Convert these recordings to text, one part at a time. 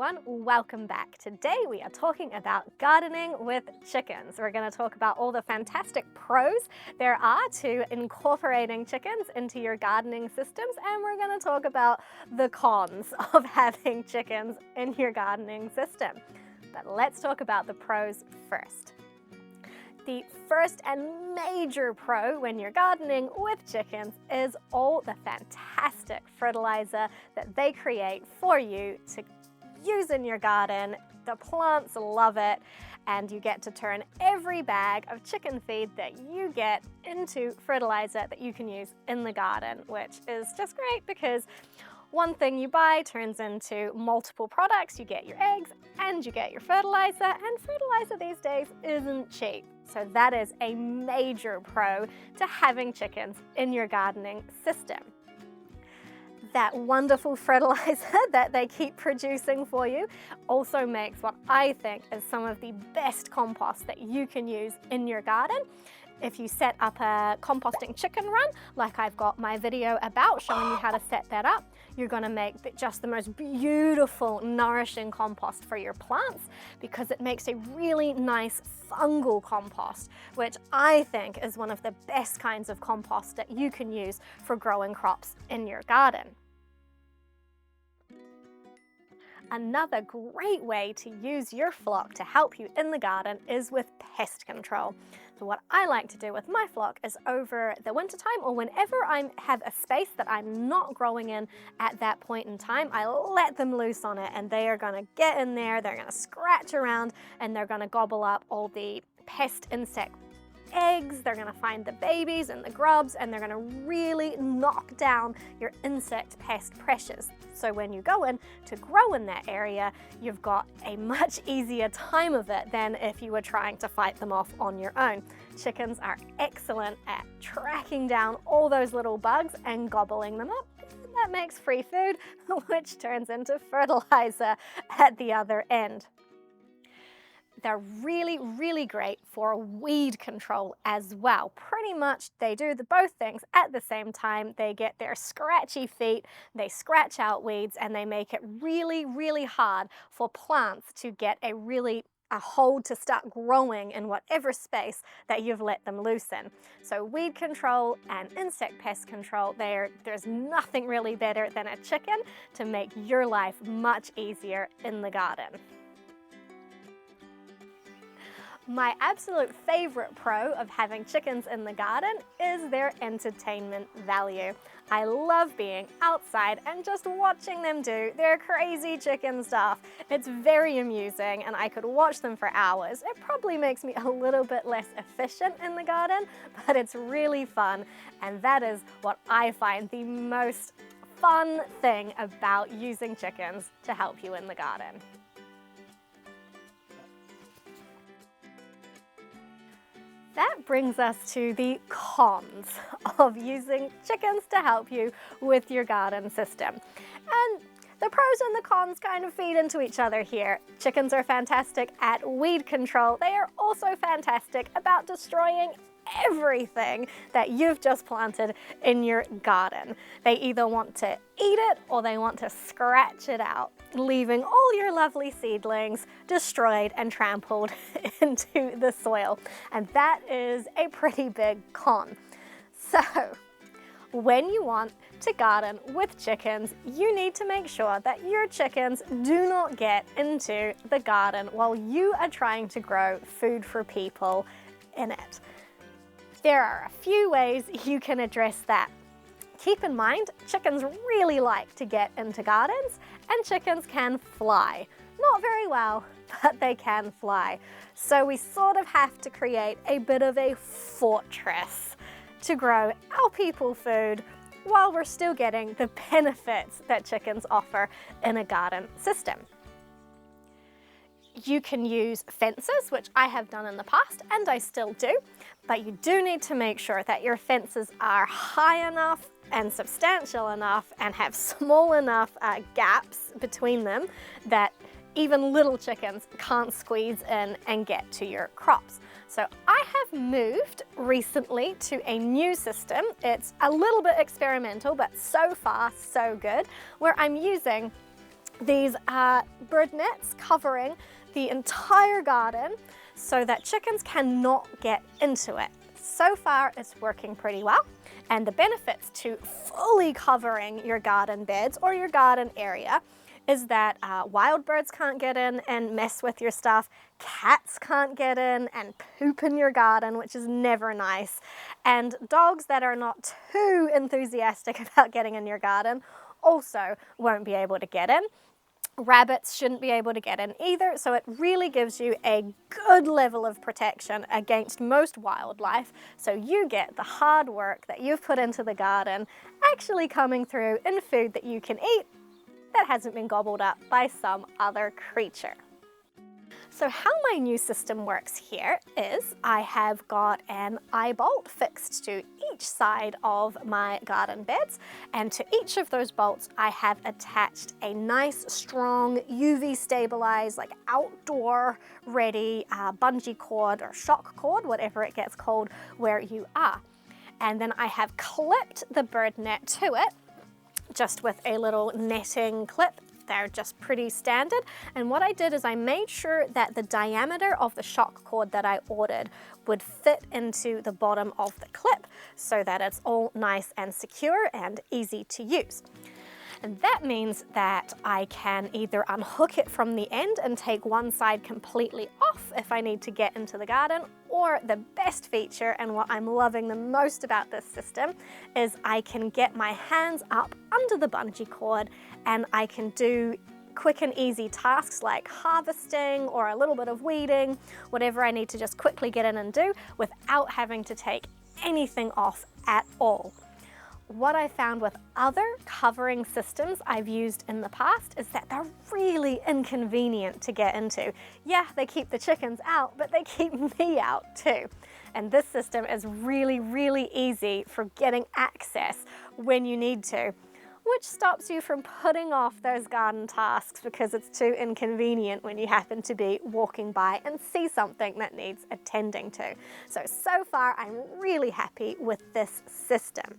everyone, welcome back. Today we are talking about gardening with chickens. We're going to talk about all the fantastic pros there are to incorporating chickens into your gardening systems, and we're going to talk about the cons of having chickens in your gardening system. But let's talk about the pros first. The first and major pro when you're gardening with chickens is all the fantastic fertilizer that they create for you to use in your garden. The plants love it, and you get to turn every bag of chicken feed that you get into fertilizer that you can use in the garden, which is just great because one thing you buy turns into multiple products. You get your eggs and you get your fertilizer, and fertilizer these days isn't cheap. So that is a major pro to having chickens in your gardening system. That wonderful fertilizer that they keep producing for you also makes what I think is some of the best compost that you can use in your garden. If you set up a composting chicken run, like I've got my video about showing you how to set that up, you're going to make just the most beautiful, nourishing compost for your plants because it makes a really nice fungal compost, which I think is one of the best kinds of compost that you can use for growing crops in your garden. Another great way to use your flock to help you in the garden is with pest control. So what I like to do with my flock is over the wintertime, or whenever I have a space that I'm not growing in at that point in time, I let them loose on it, and they are going to get in there, they're going to scratch around, and they're going to gobble up all the pest insect eggs. They're going to find the babies and the grubs, and they're going to really knock down your insect pest pressures. So when you go in to grow in that area, you've got a much easier time of it than if you were trying to fight them off on your own. Chickens are excellent at tracking down all those little bugs and gobbling them up. That makes free food, which turns into fertilizer at the other end. They're really, really great for weed control as well. Pretty much they do both things at the same time. They get their scratchy feet, they scratch out weeds, and they make it really, really hard for plants to get a hold to start growing in whatever space that you've let them loose in. So weed control and insect pest control, there's nothing really better than a chicken to make your life much easier in the garden. My absolute favorite pro of having chickens in the garden is their entertainment value. I love being outside and just watching them do their crazy chicken stuff. It's very amusing, and I could watch them for hours. It probably makes me a little bit less efficient in the garden, but it's really fun, and that is what I find the most fun thing about using chickens to help you in the garden. That brings us to the cons of using chickens to help you with your garden system. And the pros and the cons kind of feed into each other here. Chickens are fantastic at weed control. They are also fantastic about destroying everything that you've just planted in your garden. They either want to eat it or they want to scratch it out, leaving all your lovely seedlings destroyed and trampled into the soil. And that is a pretty big con. So when you want to garden with chickens, you need to make sure that your chickens do not get into the garden while you are trying to grow food for people in it. There are a few ways you can address that. Keep in mind, chickens really like to get into gardens, and chickens can fly. Not very well, but they can fly. So we sort of have to create a bit of a fortress to grow our people food while we're still getting the benefits that chickens offer in a garden system. You can use fences, which I have done in the past and I still do, but you do need to make sure that your fences are high enough and substantial enough and have small enough gaps between them that even little chickens can't squeeze in and get to your crops. So I have moved recently to a new system. It's a little bit experimental, but so far so good, where I'm using These are bird nets covering the entire garden so that chickens cannot get into it. So far, it's working pretty well. And the benefits to fully covering your garden beds or your garden area is that wild birds can't get in and mess with your stuff. Cats can't get in and poop in your garden, which is never nice. And dogs that are not too enthusiastic about getting in your garden also won't be able to get in. Rabbits shouldn't be able to get in either, so it really gives you a good level of protection against most wildlife, so you get the hard work that you've put into the garden actually coming through in food that you can eat that hasn't been gobbled up by some other creature. So how my new system works here is I have got an eye bolt fixed to each side of my garden beds, and to each of those bolts I have attached a nice strong UV stabilized, like outdoor ready bungee cord or shock cord, whatever it gets called where you are. And then I have clipped the bird net to it just with a little netting clip. They're just pretty standard. And what I did is I made sure that the diameter of the shock cord that I ordered would fit into the bottom of the clip so that it's all nice and secure and easy to use. And that means that I can either unhook it from the end and take one side completely off if I need to get into the garden, or the best feature and what I'm loving the most about this system is I can get my hands up under the bungee cord and I can do quick and easy tasks like harvesting or a little bit of weeding, whatever I need to just quickly get in and do without having to take anything off at all. What I found with other covering systems I've used in the past is that they're really inconvenient to get into. Yeah, they keep the chickens out, but they keep me out too. And this system is really, really easy for getting access when you need to, which stops you from putting off those garden tasks because it's too inconvenient when you happen to be walking by and see something that needs attending to. So far I'm really happy with this system.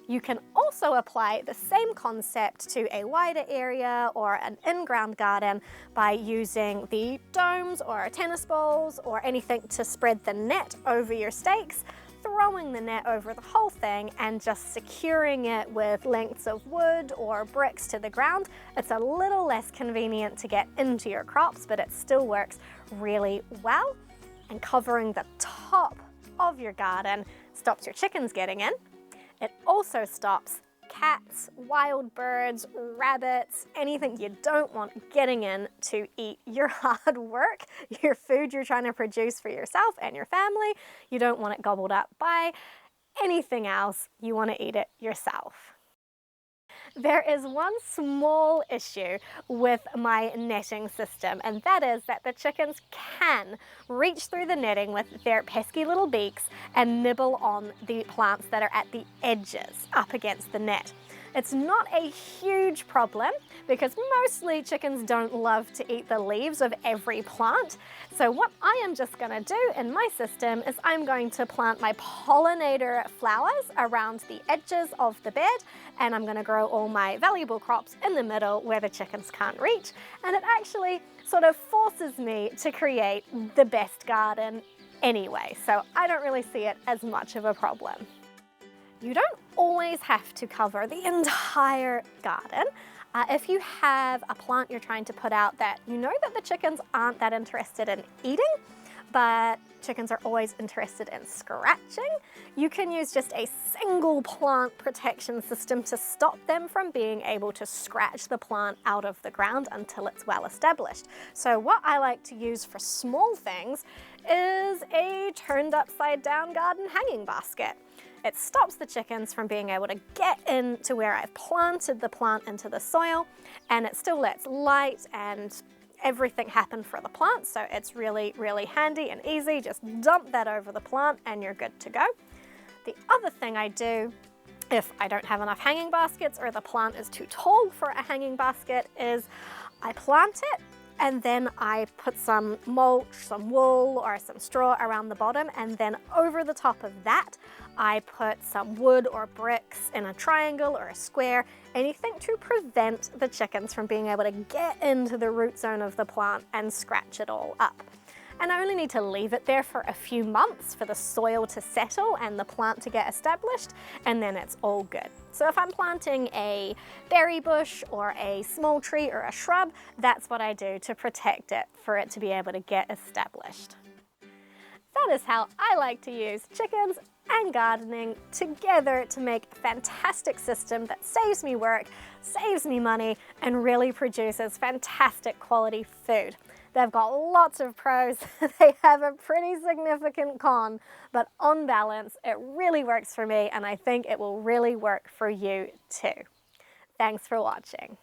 You can also apply the same concept to a wider area or an in-ground garden by using the domes or tennis balls or anything to spread the net over your stakes, throwing the net over the whole thing and just securing it with lengths of wood or bricks to the ground. It's a little less convenient to get into your crops, but it still works really well. And covering the top of your garden stops your chickens getting in. It also stops cats, wild birds, rabbits, anything you don't want getting in to eat your hard work, your food you're trying to produce for yourself and your family. You don't want it gobbled up by anything else. You want to eat it yourself. There is one small issue with my netting system, and that is that the chickens can reach through the netting with their pesky little beaks and nibble on the plants that are at the edges up against the net. It's not a huge problem because mostly chickens don't love to eat the leaves of every plant. So what I am just going to do in my system is I'm going to plant my pollinator flowers around the edges of the bed, and I'm going to grow all my valuable crops in the middle where the chickens can't reach. And it actually sort of forces me to create the best garden anyway, so I don't really see it as much of a problem. You don't always have to cover the entire garden. If you have a plant you're trying to put out that you know that the chickens aren't that interested in eating, but chickens are always interested in scratching, you can use just a single plant protection system to stop them from being able to scratch the plant out of the ground until it's well established. So what I like to use for small things is a turned upside down garden hanging basket. It stops the chickens from being able to get into where I've planted the plant into the soil, and it still lets light and everything happen for the plant, so it's really, really handy and easy. Just dump that over the plant and you're good to go. The other thing I do, if I don't have enough hanging baskets or the plant is too tall for a hanging basket, is I plant it and then I put some mulch, some wool or some straw around the bottom, and then over the top of that I put some wood or bricks in a triangle or a square, anything to prevent the chickens from being able to get into the root zone of the plant and scratch it all up. And I only need to leave it there for a few months for the soil to settle and the plant to get established, and then it's all good. So if I'm planting a berry bush or a small tree or a shrub, that's what I do to protect it for it to be able to get established. That is how I like to use chickens and gardening together to make a fantastic system that saves me work, saves me money, and really produces fantastic quality food. They've got lots of pros, they have a pretty significant con, but on balance, it really works for me, and I think it will really work for you too. Thanks for watching.